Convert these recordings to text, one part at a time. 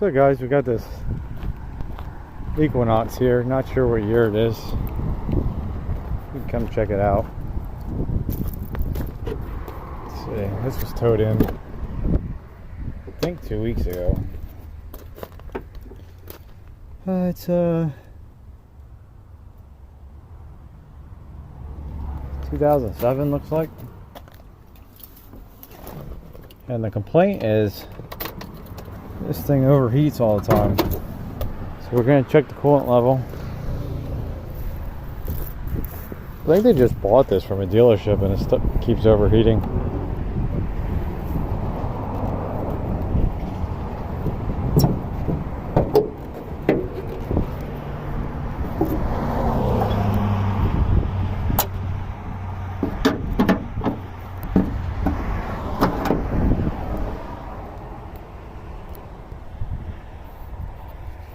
So guys, we got this Equinox here. Not sure what year it is. You can come check it out. Let's see. This was towed in, I think 2 weeks ago. It's 2007 looks like. And the complaint is this thing overheats all the time. So we're going to check the coolant level. I think they just bought this from a dealership and it keeps overheating.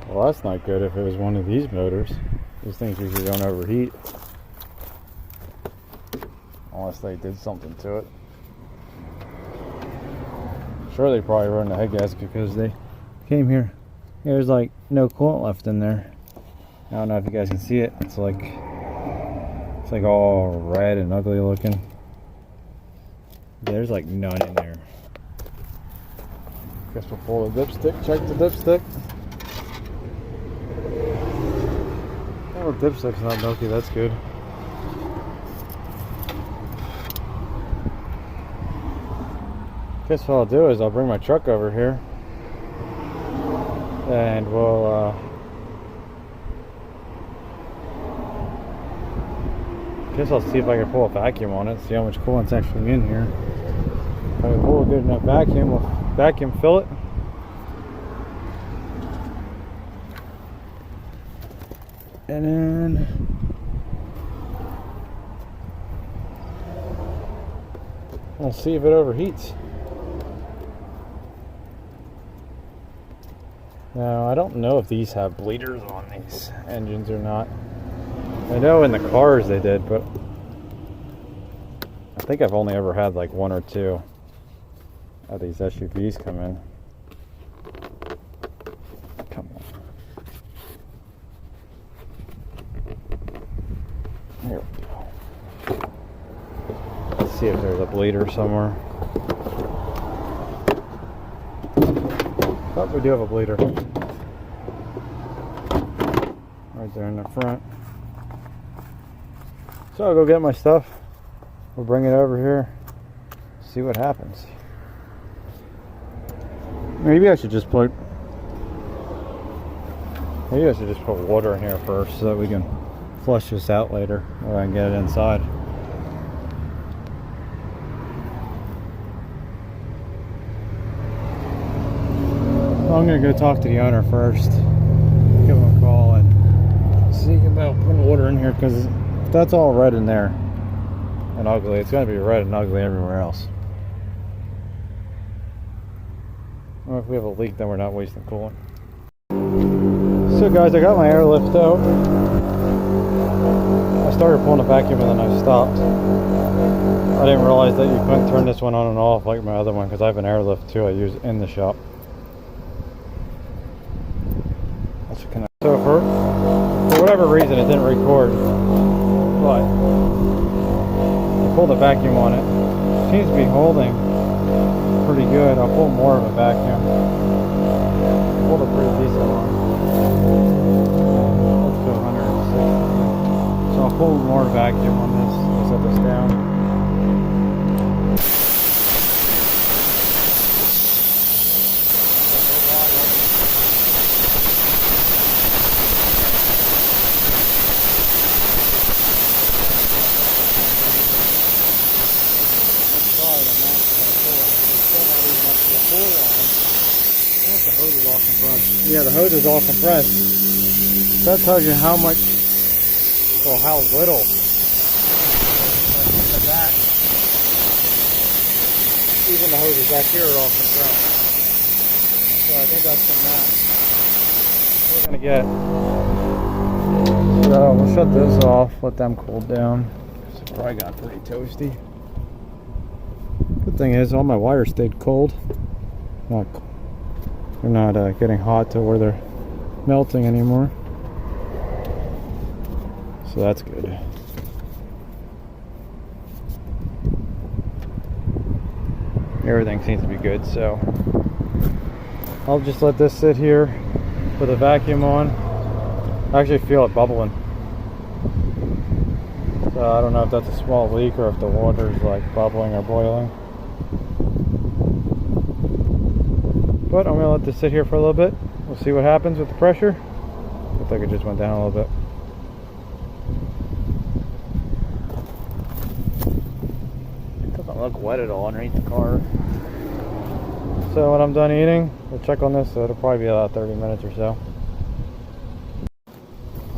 Well, that's not good if it was one of these motors. These things usually don't overheat. Unless they did something to it. Sure, they probably run the head gasket because they came here. There's like no coolant left in there. I don't know if you guys can see it. It's like all red and ugly looking. There's like none in there. Guess we'll pull the dipstick. Check the dipstick. Oh, the dipstick's not milky. That's good. Guess what I'll do is I'll bring my truck over here and we'll guess I'll see if I can pull a vacuum on it, see how much coolant's actually in here. If I can pull a good enough vacuum, we'll vacuum fill it. And then we'll see if it overheats. Now, I don't know if these have bleeders on these engines or not. I know in the cars they did, but I think I've only ever had like one or two of these SUVs come in. Come on. Here we go. Let's see if there's a bleeder somewhere. Oh, we do have a bleeder. Right there in the front. So I'll go get my stuff. We'll bring it over here. See what happens. Maybe I should just put water in here first so that we can flush this out later or I can get it inside. I'm gonna go talk to the owner first, give him a call and see about putting water in here, because if that's all red in there and ugly, it's gonna be red and ugly everywhere else. Or if we have a leak, then we're not wasting coolant. So guys, I got my airlift out. I started pulling a vacuum and then I stopped. I didn't realize that you couldn't turn this one on and off like my other one, because I have an airlift too I use in the shop. So for whatever reason it didn't record, but I pulled a vacuum on it. It seems to be holding pretty good. I'll pull more of a vacuum. Pulled a pretty decent one. Let's go 160. So I'll pull more vacuum on this. I'll set this down. The hose is all compressed. Yeah, the hose is all compressed. That tells you how much, or how little. Look at that. Even the hoses back here are all compressed. So I think that's from that. We're gonna get. So we'll shut this off, let them cool down. It's probably got pretty toasty. Good thing is all my wires stayed cold. Not cold. They're not getting hot to where they're melting anymore. So that's good. Everything seems to be good, so I'll just let this sit here with a vacuum on. I actually feel it bubbling. So I don't know if that's a small leak or if the water is like bubbling or boiling. But I'm gonna let this sit here for a little bit. We'll see what happens with the pressure. Looks like it just went down a little bit. It doesn't look wet at all underneath the car. So when I'm done eating, we'll check on this. So it'll probably be about 30 minutes or so.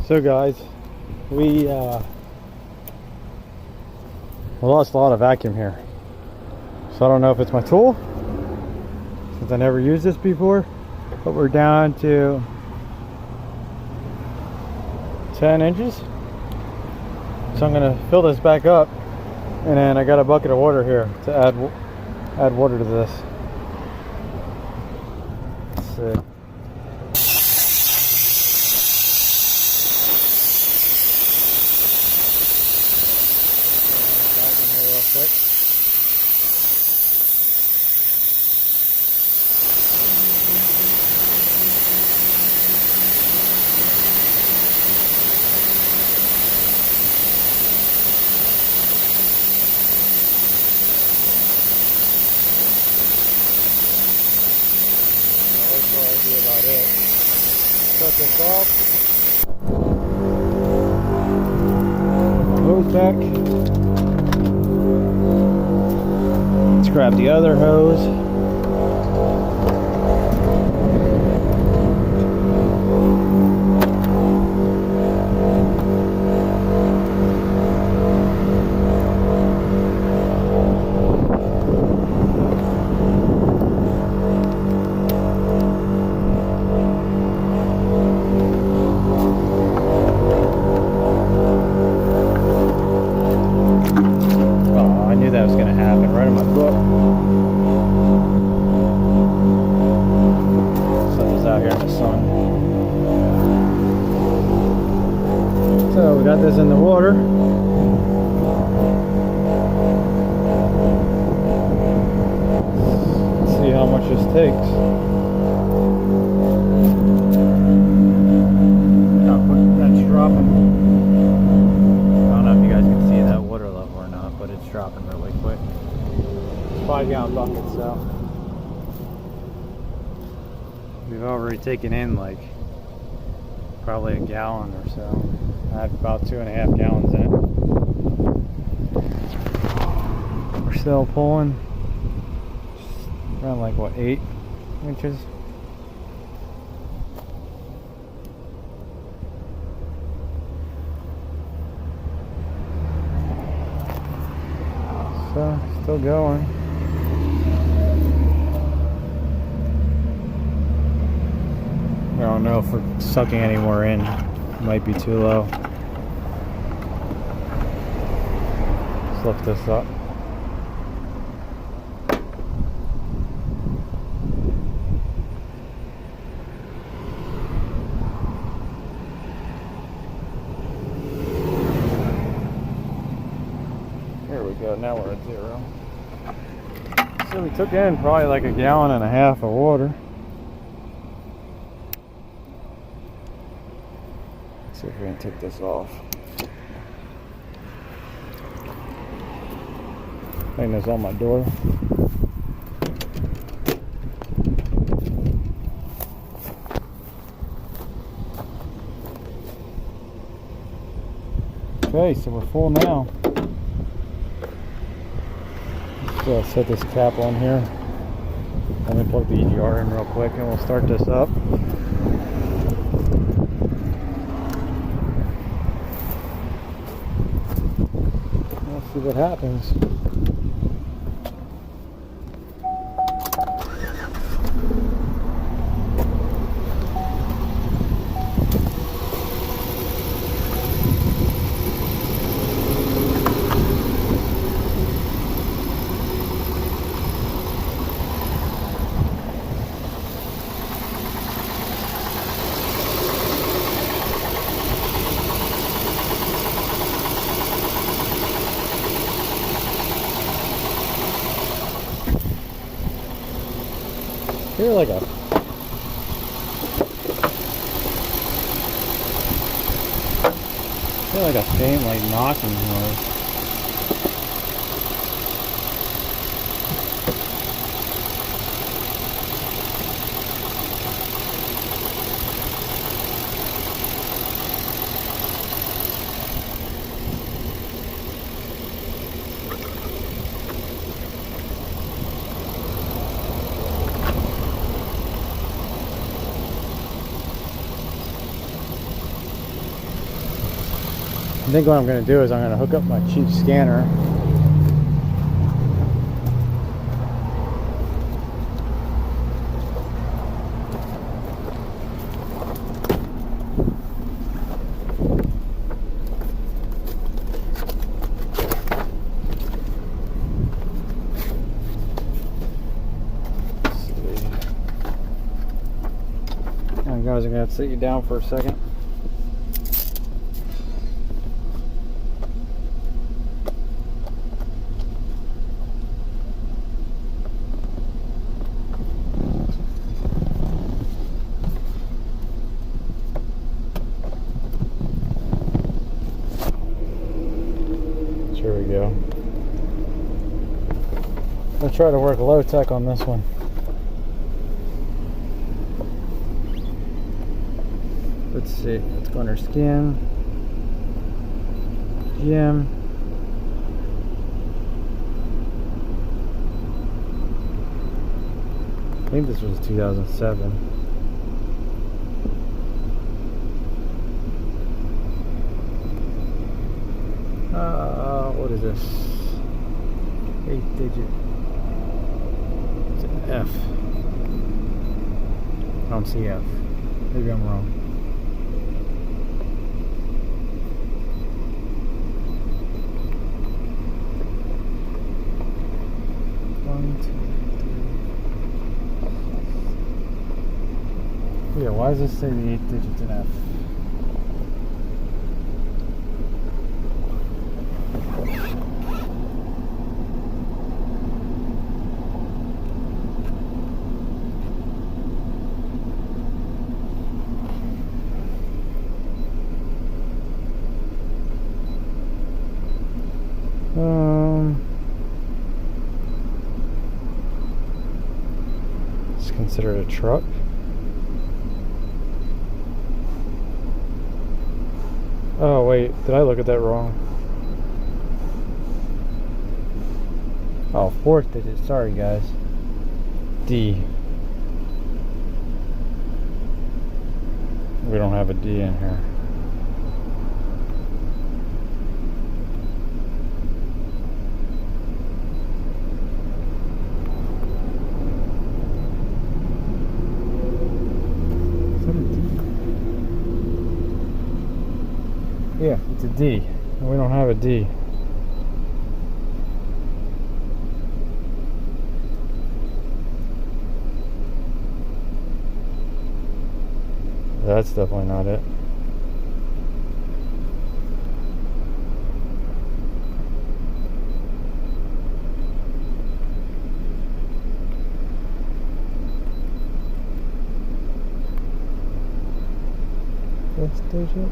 So guys, we lost a lot of vacuum here. So I don't know if it's my tool, since I never used this before, but we're down to 10 inches. So I'm gonna fill this back up, and then I got a bucket of water here to add water to this. Let's see. Quick. That's what I do about it. Shut this off. Hose back. Let's grab the other hose. That was going to happen right in my book. Set this out here in the sun. So we got this in the water. Let's see how much this takes. How quick that's dropping. I don't know if you guys can see that water level or not, but it's dropping really quick. It's 5-gallon bucket, so we've already taken in like probably a gallon or so. I have about 2.5 gallons in it. We're still pulling around like what, 8 inches. So, still going. I don't know if we're sucking any more in. It might be too low. Let's lift this up. Here we go, now we're at 0. So we took in probably like 1.5 gallons of water. Let's see if we can take this off. Hang this on my door. Okay, so we're full now. Let's set this cap on here. Let me plug the EGR in real quick and we'll start this up. Let's see what happens. hear like a faint like knocking noise. I think what I'm going to do is I'm going to hook up my cheap scanner. Alright guys, I'm going to have to sit you down for a second. Here we go. I'm going to try to work low tech on this one. Let's see. Let's go under skin. GM. I think this was 2007. What is this? 8-digit. It's an F. I don't see F. Maybe I'm wrong. Yeah, why does this say the 8 digits in F? It's considered a truck. Oh wait, did I look at that wrong? Oh, 4th digit, sorry guys. D. We don't have a D in here. Yeah, it's a D. We don't have a D. That's definitely not it. Fifth digit?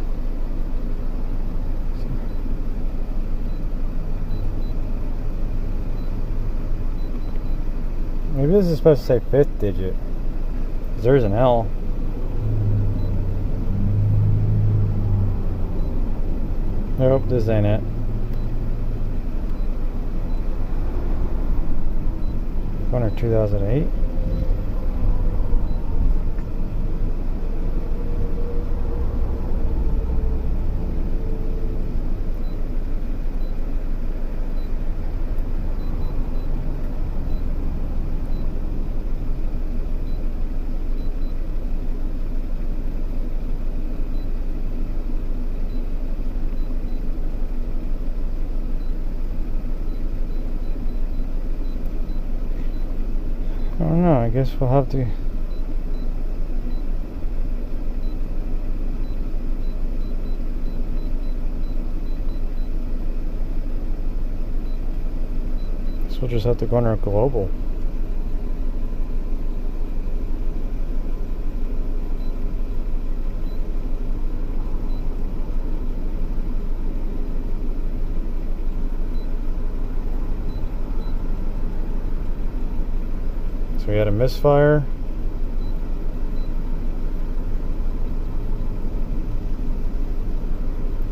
Maybe this is supposed to say 5th digit. 'Cause there's an L. Nope, this ain't it. Under 2008. I don't know, I guess we'll have to we'll just have to go under global. we had a misfire.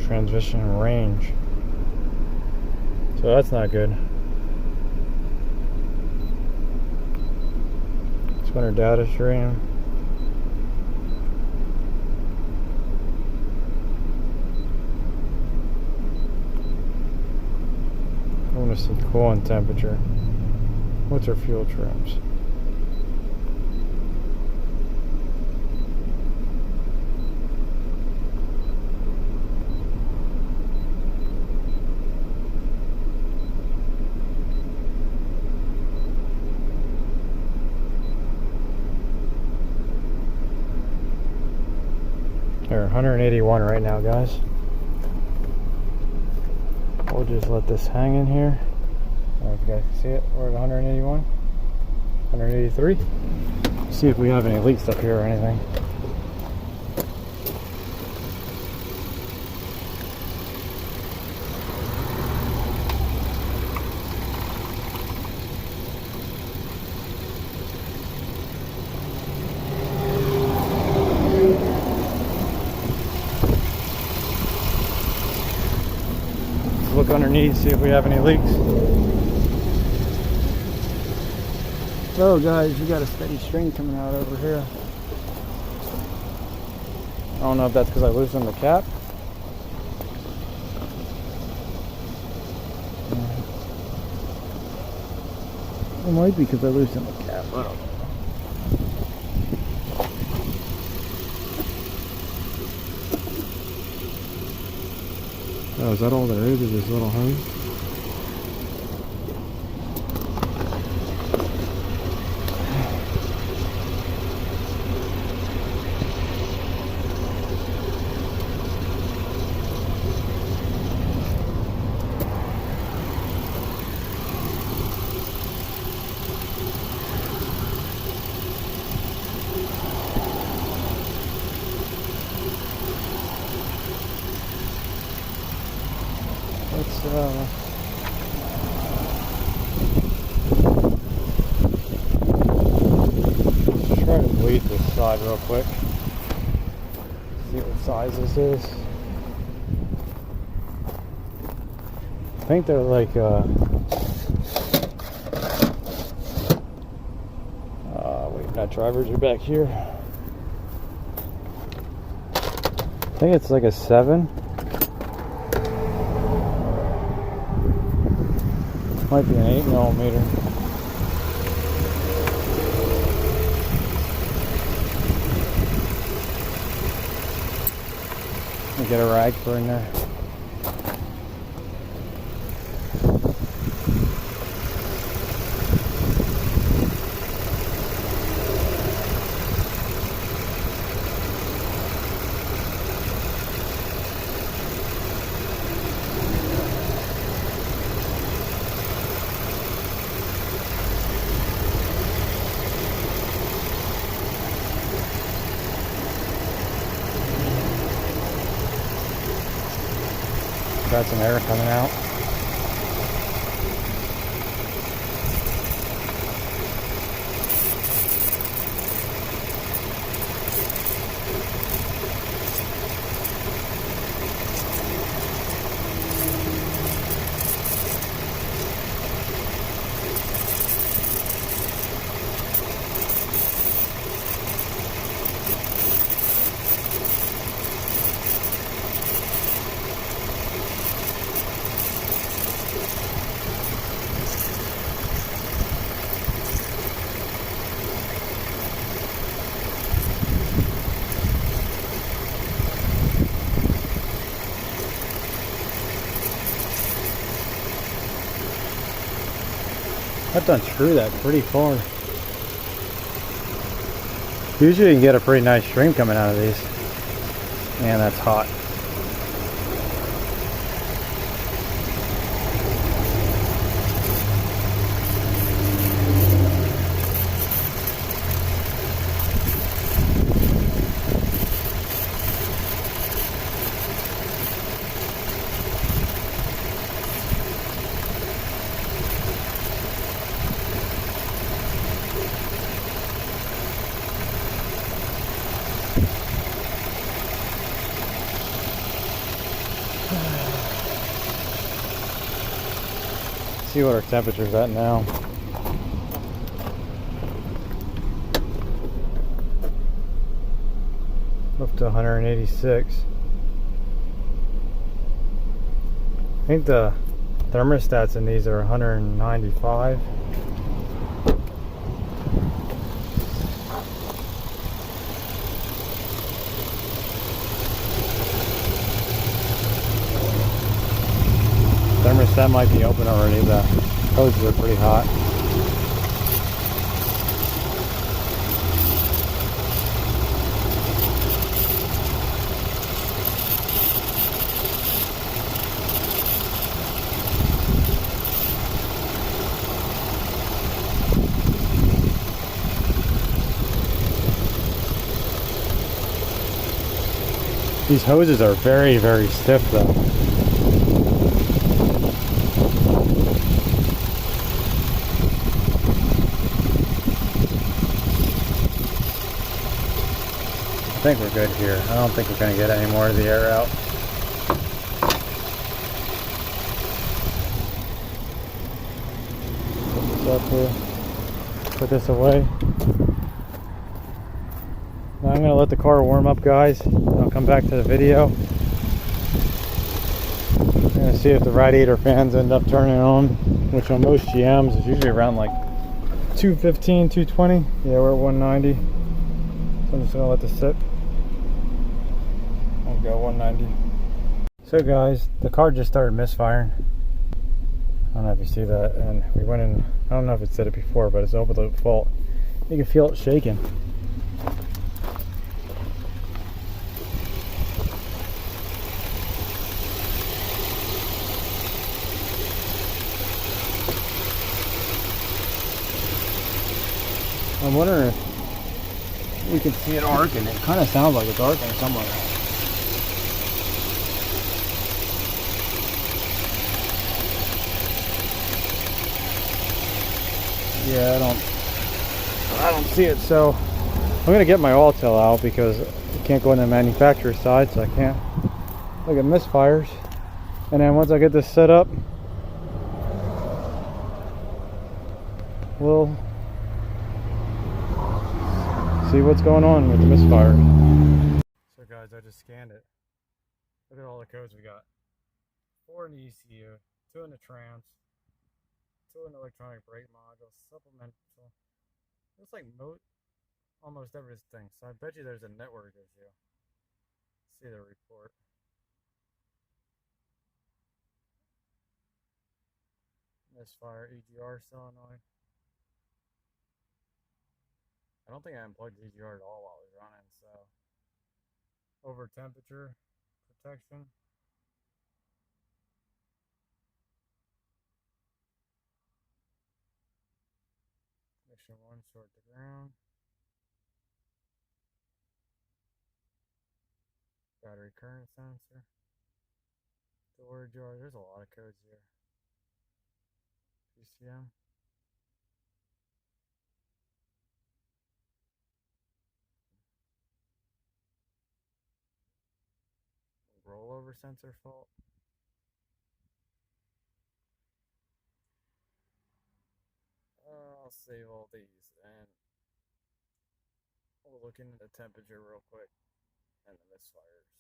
Transmission range. So that's not good. Spinner data stream. I want to see coolant temperature. What's our fuel trims? They're 181 right now, guys. We'll just let this hang in here. I don't know if you guys can see it. We're at 181, 183. See if we have any leaks up here or anything. Look underneath, see if we have any leaks. Oh guys, we got a steady stream coming out over here. I don't know if that's because I loosened the cap. It might be because I loosened the cap. I don't know. Oh, is that all there is this little hose? Let's try to bleed this side real quick. See what size this is. I think they're like wait, that drivers are back here. I think it's like a 7. Might be an 8mm. Let me get a rag for in there. Got some air coming out. I've done screw that pretty far. Usually you can get a pretty nice stream coming out of these. Man, that's hot. see what our temperature's at now. Up to 186. I think the thermostats in these are 195. Thermostat might be open already. The hoses are pretty hot. These hoses are very, very stiff though. I think we're good here. I don't think we're going to get any more of the air out. Put this up here. Put this away. Now I'm going to let the car warm up, guys. I'll come back to the video. I'm going to see if the radiator fans end up turning on, which on most GMs is usually around like 215, 220. Yeah, we're at 190. So I'm just going to let this sit. I'll go 190. So guys, the car just started misfiring. I don't know if you see that. And we went in, I don't know if it said it before, but it's overload fault. You can feel it shaking. I'm wondering if we can see it arcing. It kind of sounds like it's arcing somewhere. Yeah, I don't see it. So I'm gonna get my oil till out because I can't go in the manufacturer's side, so I can't look at misfires. And then once I get this set up, we'll see what's going on with the misfire. So guys, I just scanned it. Look at all the codes we got. 4 in the ECU, 2 in the trans, 2 in the electronic brake module, supplemental. Looks like almost everything. So I bet you there's a network issue. See the report. Misfire EGR solenoid. I don't think I unplugged the EGR at all while it was running, so. Over temperature protection. Connection 1 short to ground. Battery current sensor. Storage jar. There's a lot of codes here. PCM. Rollover sensor fault. I'll save all these and we'll look into the temperature real quick and the misfires.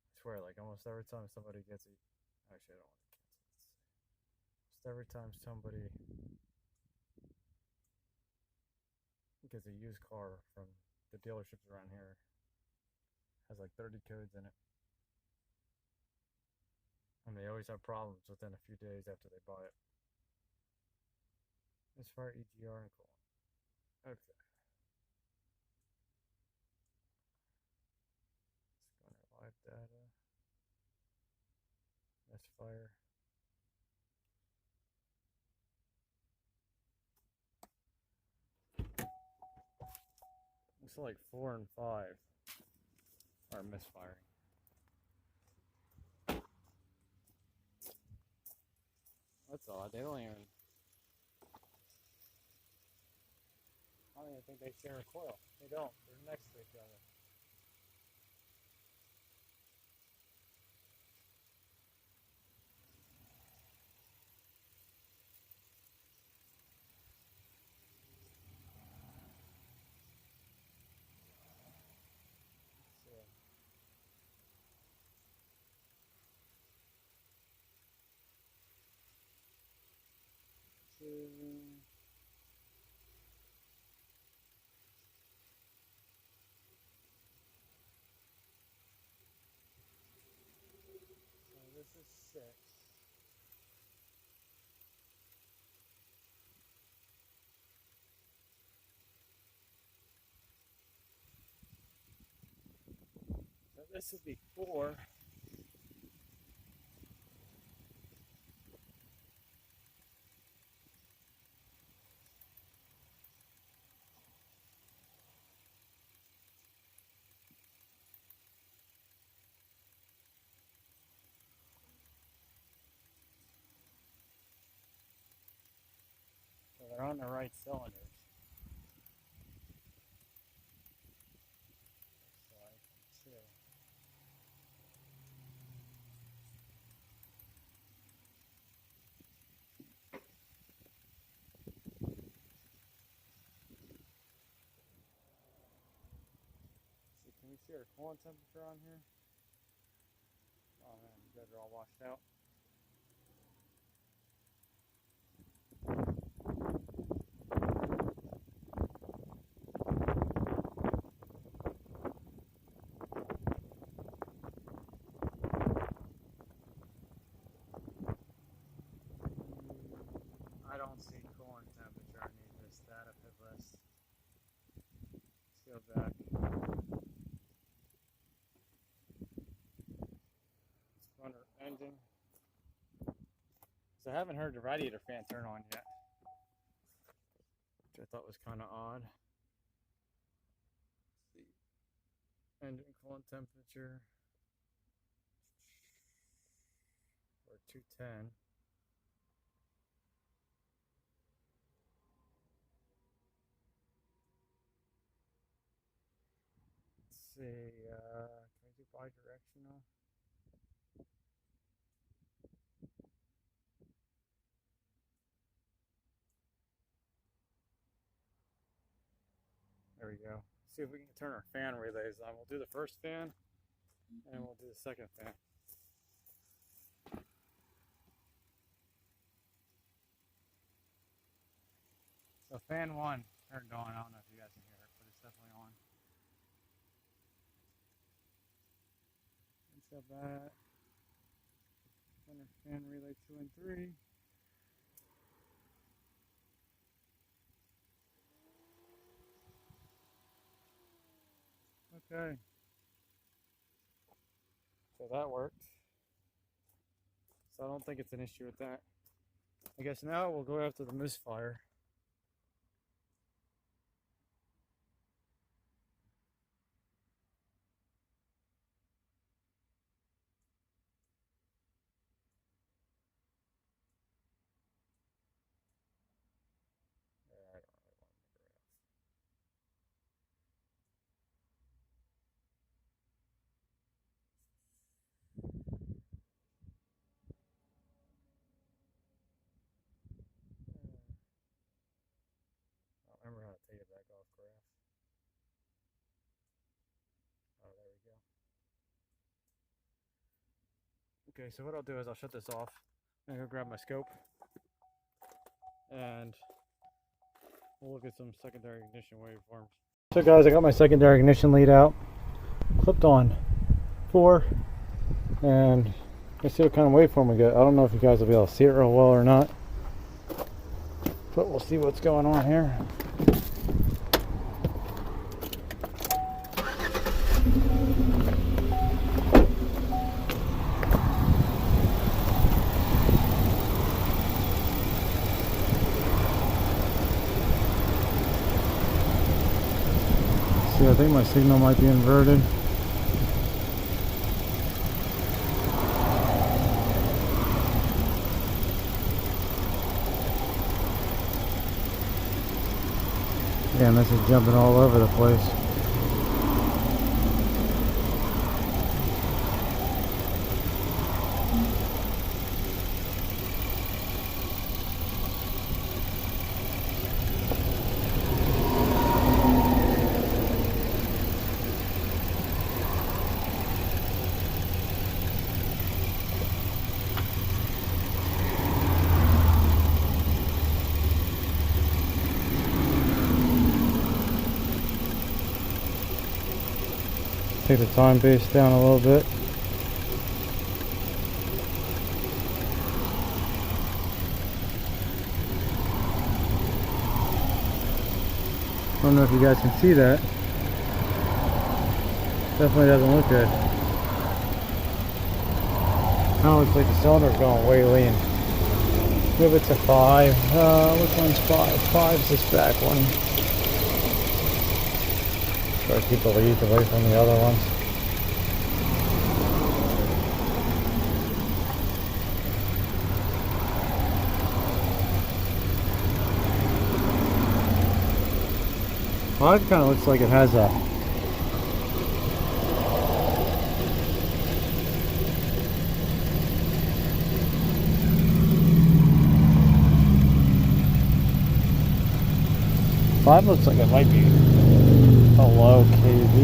I swear, like almost every time somebody gets it, actually I don't want to cancel this. Just every time somebody gets a used car from the dealerships around here, has like 30 codes in it. And they always have problems within a few days after they buy it. Misfire EGR and coolant. Okay. Let's go into live data. Misfire. Looks like 4 and 5 are misfiring. That's odd. They don't even. I don't even think they share a coil. They don't. They're next to each other. This is 6. So this would be 4. So they're on the right cylinders. Looks like, too. See, can you see our coolant temperature on here? Oh man, you guys are all washed out. I don't see coolant temperature. I need this data pit list. Let's go back. Let's run our engine. So I haven't heard the radiator fan turn on yet, which I thought was kind of odd. Let's see. Engine coolant temperature. Or 210. Let's see, can we do bi-directional? There we go. See if we can turn our fan relays on. We'll do the first fan, and we'll do the second fan. So fan 1 turned on. I don't know if you guys can hear it, but it's definitely on. Let's go back. Turn our fan relay 2 and 3. Okay. So that worked. So I don't think it's an issue with that. I guess now we'll go after the Misfire. I don't remember how to take it back off graph. Oh, there we go. Okay, so what I'll do is I'll shut this off. I'm gonna go grab my scope, and we'll look at some secondary ignition waveforms. So guys, I got my secondary ignition lead out, clipped on 4, and let's see what kind of waveform we get. I don't know if you guys will be able to see it real well or not, but we'll see what's going on here. See, I think my signal might be inverted. Damn, this is jumping all over the place. take the time base down a little bit. I don't know if you guys can see that. Definitely doesn't look good. Now it looks like the cylinder's going way lean. Move it to 5. Which one's 5? 5's this back one. Try to keep the leads away from the other ones. Well, it kind of looks like it has a Five looks like it might be a low kV.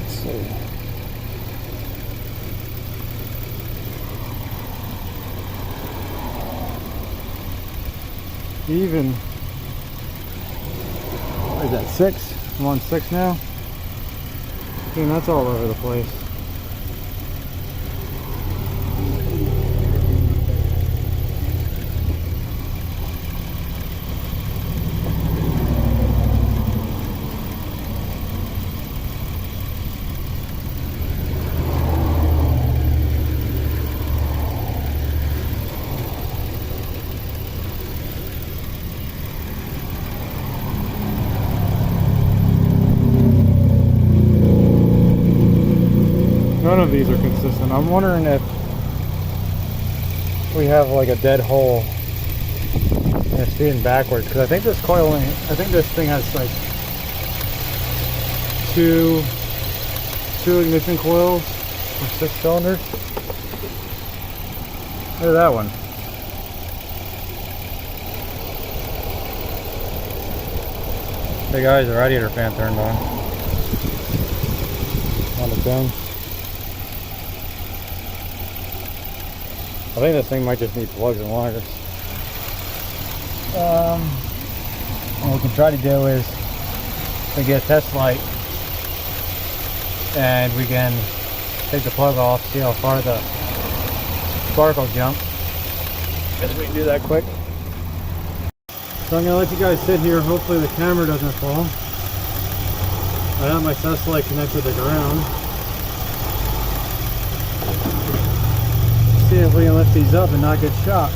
Let's see. Even, what is that, 6? I'm on 6 now. Dude, that's all over the place. None of these are consistent. I'm wondering if we have like a dead hole and it's feeding backwards, because I think this coil only, I think this thing has like two ignition coils for 6 cylinders. Look at that one. Hey guys, the radiator fan turned on its own. I think this thing might just need plugs and wires. What we can try to do is we get a test light and we can take the plug off, see how far the spark will jump. I guess we can do that quick. So I'm going to let you guys sit here. Hopefully the camera doesn't fall. I have my test light connected to the ground. See if we can lift these up and not get shocked.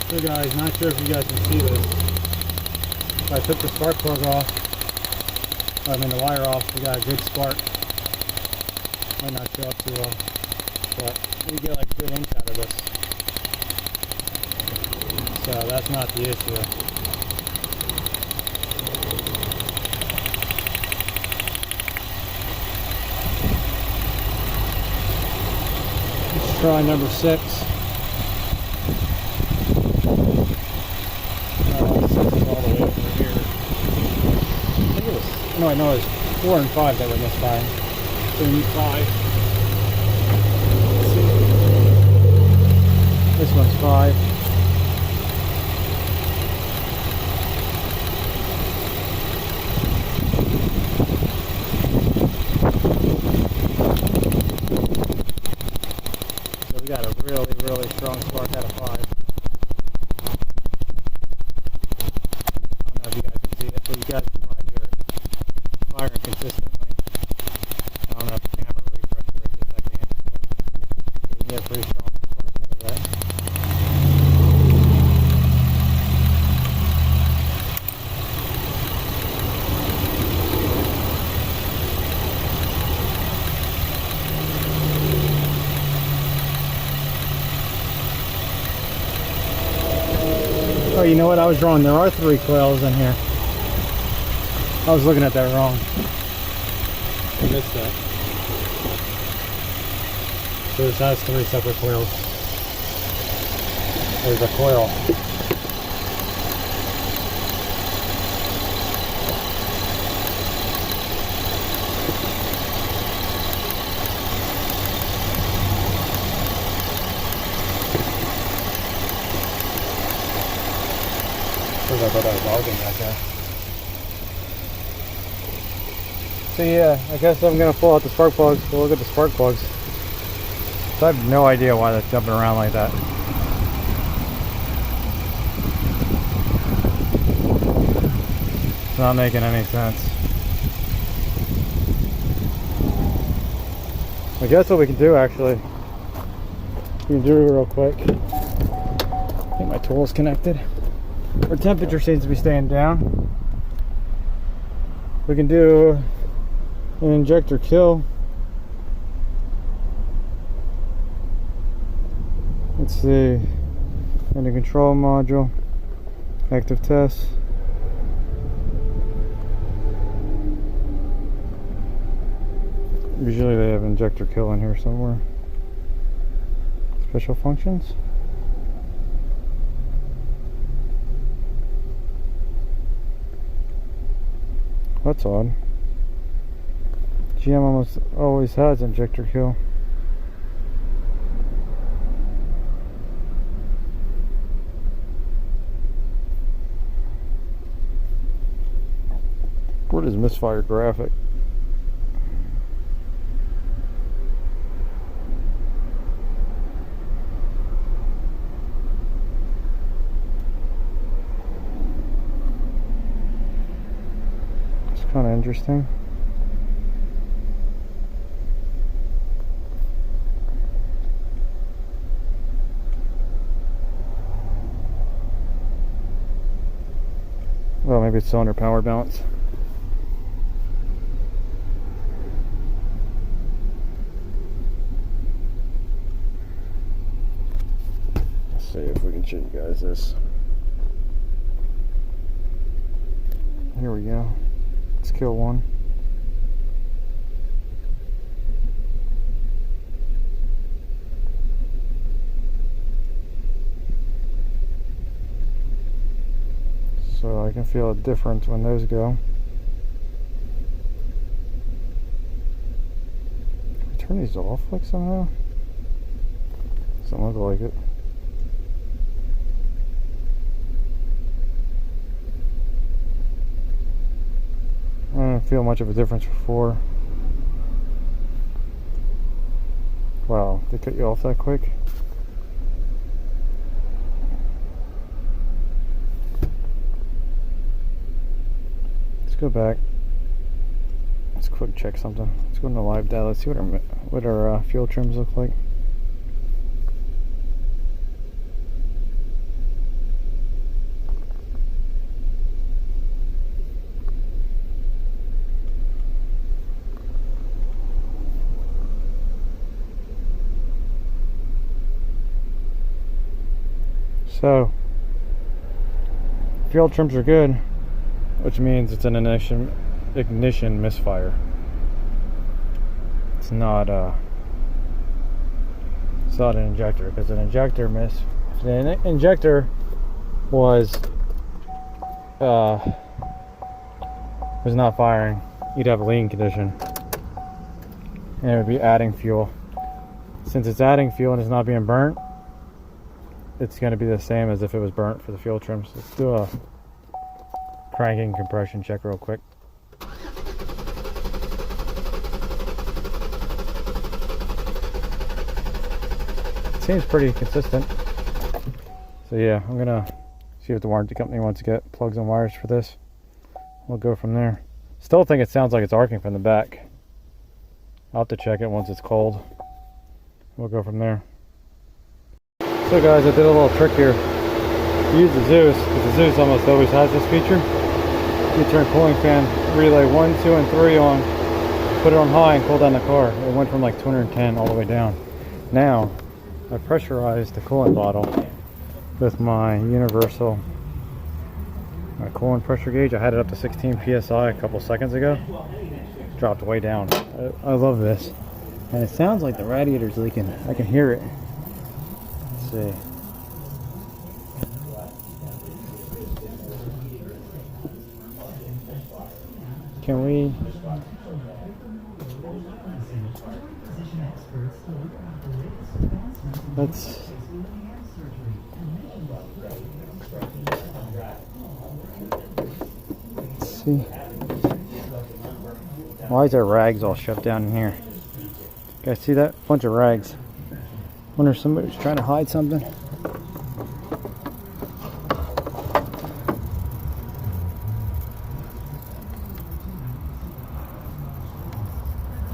So guys, not sure if you guys can see this. I took the spark plug off. The wire off, we got a good spark. Might not show up too well, but we get like good inch out of this. So that's not the issue. Let's try number 6. 6 is all the way over here. I think it was. No, I know it was 4 and 5 that were misfiring. So we need 5. Let's see. This one's 5. So we got a really, really strong spark out of 5. I don't know if you guys can see it, but you guys can probably hear it firing consistently. I don't know if the camera refresh rates if that can, but you can get a pretty strong spark out of that. Oh, you know what? I was wrong. There are 3 coils in here. I was looking at that wrong. I missed that. So this has 3 separate coils. There's a coil I thought that was arcing back there. So yeah, I guess I'm gonna pull out the spark plugs. We'll look at the spark plugs. So I have no idea why that's jumping around like that. It's not making any sense. I guess what we can do actually, we can do it real quick. I think my tool is connected. Our temperature seems to be staying down. We can do an injector kill. Let's see. And a control module. Active test. Usually they have injector kill in here somewhere. Special functions. That's odd. GM almost always has injector kill. What is Misfire graphic? It's kind of interesting. Well, maybe it's cylinder power balance. Let's see if we can show you guys this. Here we go. Let's kill one. So I can feel a difference when those go. Can we turn these off like somehow? Doesn't look like it. I don't feel much of a difference before. Wow, they cut you off that quick? Go back. Let's quick check something. Let's go into live data. Let's see what our fuel trims look like. So fuel trims are good, which means it's an ignition misfire. It's not an injector, because an injector if the injector was not firing, you'd have a lean condition and it would be adding fuel. Since it's adding fuel and it's not being burnt, it's going to be the same as if it was burnt for the fuel trims. Let's do a cranking compression check real quick. Seems pretty consistent. So yeah, I'm gonna see if the warranty company wants to get plugs and wires for this. We'll go from there. Still think it sounds like it's arcing from the back. I'll have to check it once it's cold. We'll go from there. So guys, I did a little trick here. Use the Zeus, because the Zeus almost always has this feature. You turn cooling fan relay 1, 2, and 3 on, put it on high and cool down the car. It went from like 210 all the way down. Now, I pressurized the coolant bottle with my universal coolant pressure gauge. I had it up to 16 psi a couple seconds ago. Dropped way down. I love this. And it sounds like the radiator's leaking. I can hear it. Let's see. Can we? Let's. See? Why is there rags all shoved down in here? You guys see that? Bunch of rags. Wonder if somebody's trying to hide something.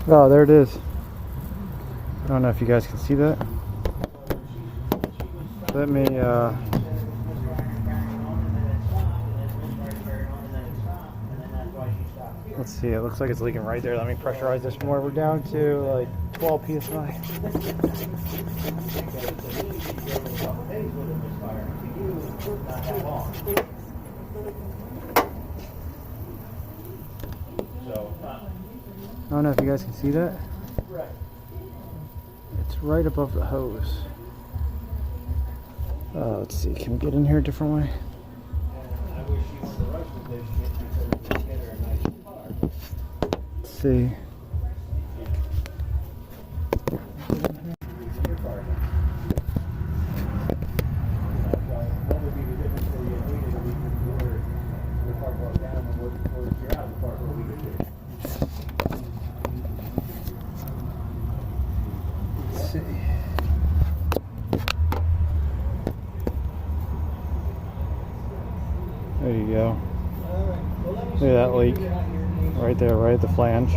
Oh, there it is. I don't know if you guys can see that. Let me, let's see, it looks like it's leaking right there. Let me pressurize this more. We're down to like 12 psi. I don't know if you guys can see that. It's right above the hose. Let's see, can we get in here a different way? Let's see. There you go. Look at that leak. Right there, right at the flange.